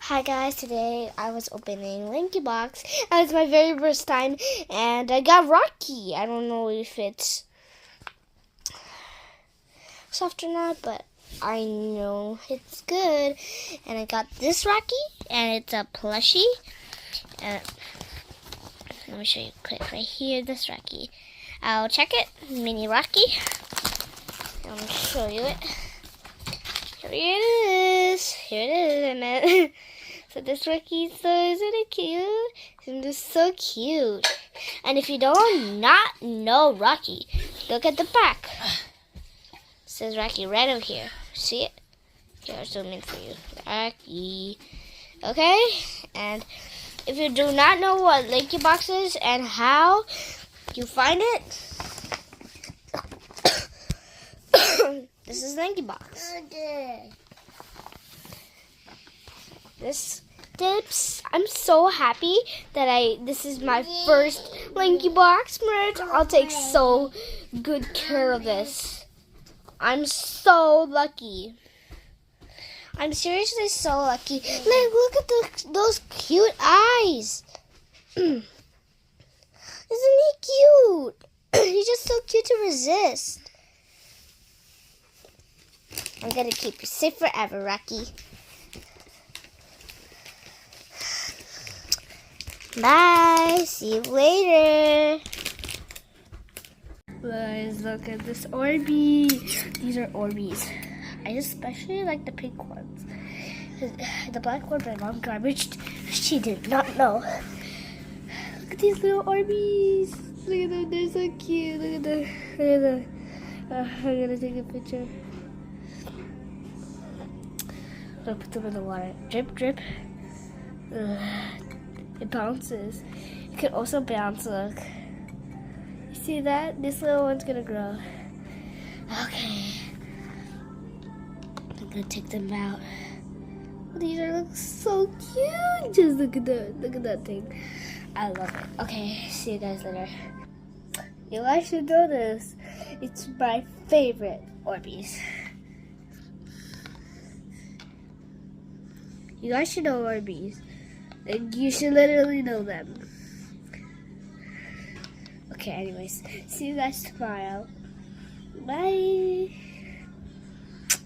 Hi guys, today I was opening Linky Box. And it's my very first time and I got Rocky. I don't know if it's soft or not, but I know it's good. And I got this Rocky and it's a plushie. And let me show you quick right here, this Rocky. I'll check it, mini Rocky. I'll show you it. Here it is. I meant. So this Rocky, isn't it cute? Isn't this so cute? And if you don't not know Rocky, look at the back. It says Rocky right over here. See it? Here, I'll zoom in for you. Rocky. Okay? And if you do not know what Linky Box is and how you find it, this is Linky Box. This dips. I'm so happy that this is my first Linky Box merch. I'll take so good care of this. I'm so lucky. I'm seriously so lucky. Look at those cute eyes. Isn't he cute? He's just so cute to resist. I'm gonna keep you safe forever, Rocky. Bye. See you later. Guys, look at this Orbeez. These are Orbeez. I especially like the pink ones. The black ones my mom garbaged. She did not know. Look at these little Orbeez. Look at them. They're so cute. Look at them. Look at them. I'm gonna take a picture. I'm gonna put them in the water. Drip, drip. It bounces. It can also bounce, look. You see that? This little one's gonna grow. Okay. I'm gonna take them out. These look so cute. Just look at that. Look at that thing. I love it. Okay, see you guys later. You guys should know this. It's my favorite Orbeez. You guys should know Orbeez. And you should literally know them. Okay, anyways. See you guys tomorrow. Bye.